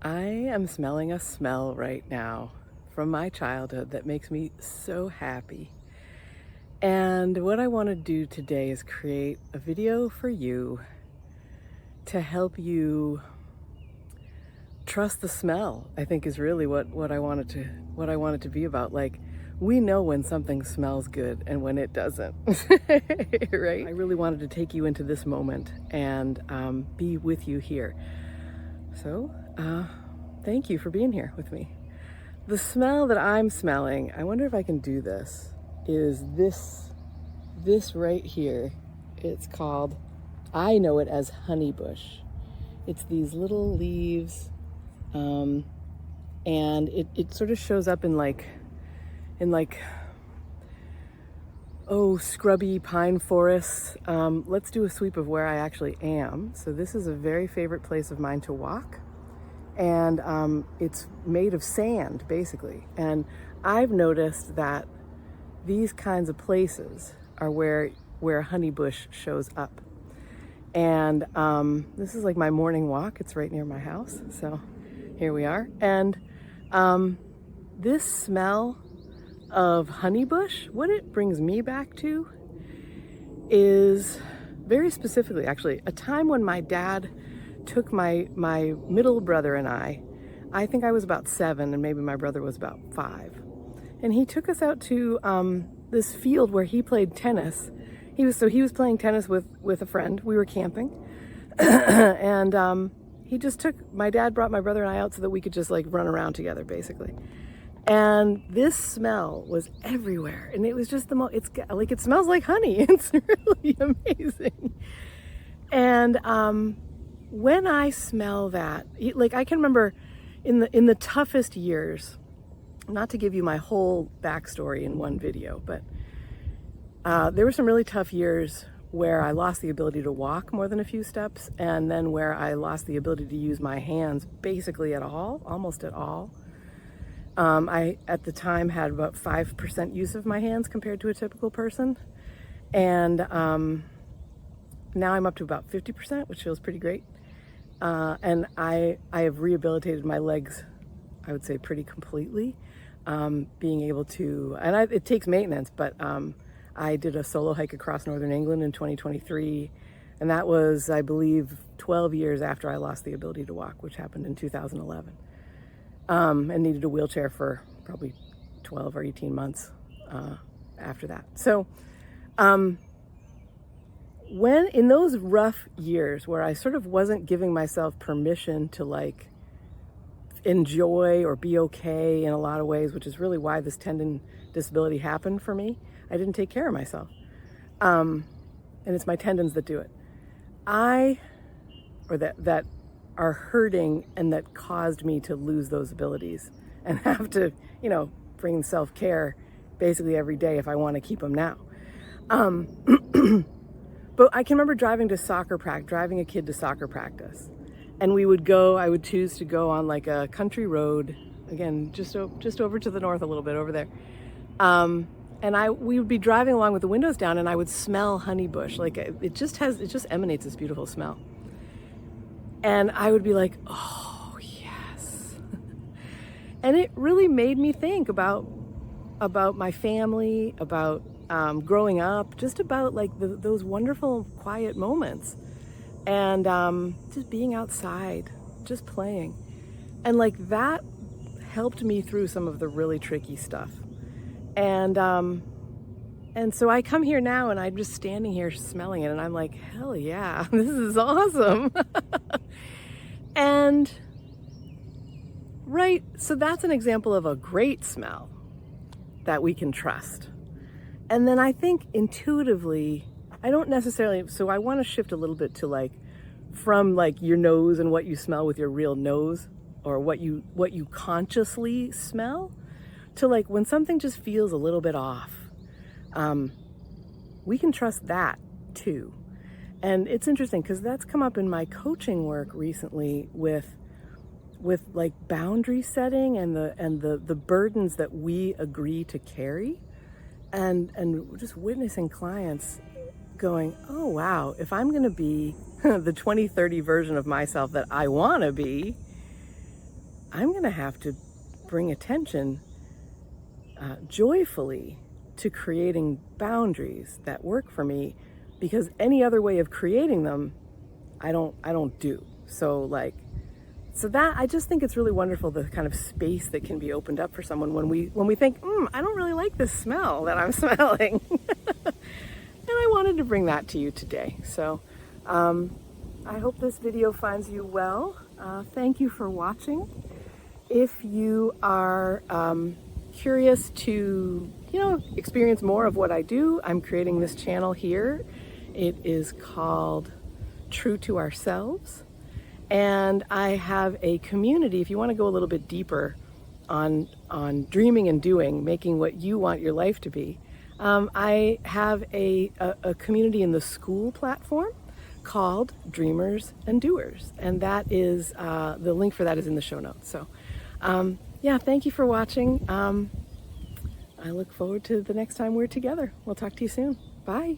I am smelling a smell right now from my childhood that makes me so happy. And what I want to do today is create a video for you to help you trust the smell. I think is really what I want it to be about. Like, we know when something smells good and when it doesn't, right? I really wanted to take you into this moment and be with you here. So, thank you for being here with me. The smell that I'm smelling, I wonder if I can do this, is this right here. It's called, I know it as honeybush. It's these little leaves, and it sort of shows up in like, scrubby pine forests. Let's do a sweep of where I actually am. So this is a very favorite place of mine to walk. And it's made of sand, basically. And I've noticed that these kinds of places are where honeybush shows up. And this is like my morning walk. It's right near my house. So here we are. And this smell of honeybush, what it brings me back to is very specifically, actually, a time when my dad took my middle brother and I think I was about 7 and maybe my brother was about 5. And he took us out to this field where he played tennis. He was playing tennis with a friend. We were camping. And my dad brought my brother and I out so that we could just like run around together, basically. And this smell was everywhere. And it was just it smells like honey. It's really amazing. And when I smell that, like, I can remember in the toughest years, not to give you my whole backstory in one video, but there were some really tough years where I lost the ability to walk more than a few steps, and then where I lost the ability to use my hands basically at all, almost at all. I, at the time, had about 5% use of my hands compared to a typical person. And now I'm up to about 50%, which feels pretty great. And I have rehabilitated my legs, I would say, pretty completely. Being able to, and it takes maintenance, but I did a solo hike across northern England in 2023. And that was, I believe, 12 years after I lost the ability to walk, which happened in 2011. And needed a wheelchair for probably 12 or 18 months after that. So, when in those rough years where I sort of wasn't giving myself permission to like enjoy or be okay in a lot of ways, which is really why this tendon disability happened for me, I didn't take care of myself. And it's my tendons that do it. That are hurting and that caused me to lose those abilities and have to, bring self-care basically every day if I want to keep them now. But I can remember driving a kid to soccer practice. And I would choose to go on like a country road, again, just over to the north a little bit over there. And we would be driving along with the windows down and I would smell honeybush. Like it just emanates this beautiful smell. And I would be like, oh yes. And it really made me think about my family, about growing up, just about like those wonderful quiet moments, and just being outside, just playing, and like that helped me through some of the really tricky stuff. And so I come here now and I'm just standing here smelling it and I'm like, hell yeah, this is awesome. And right, so that's an example of a great smell that we can trust. And then I think intuitively, I want to shift a little bit to like, from like your nose and what you smell with your real nose, or what you consciously smell, to like when something just feels a little bit off. We can trust that too. And it's interesting because that's come up in my coaching work recently with like boundary setting and the burdens that we agree to carry, and just witnessing clients going, oh wow, if I'm going to be the 2030 version of myself that I want to be, I'm going to have to bring attention joyfully to creating boundaries that work for me, because any other way of creating them, I don't do. So that, I just think it's really wonderful, the kind of space that can be opened up for someone when we think, I don't really like this smell that I'm smelling. And I wanted to bring that to you today. So I hope this video finds you well. Thank you for watching. If you are curious to, experience more of what I do, I'm creating this channel here. It is called True to Ourselves. And I have a community, if you want to go a little bit deeper on dreaming and doing, making what you want your life to be. I have a community in the Skool platform called Dreamers and Doers. And that is, the link for that is in the show notes. So yeah, thank you for watching. I look forward to the next time we're together. We'll talk to you soon. Bye.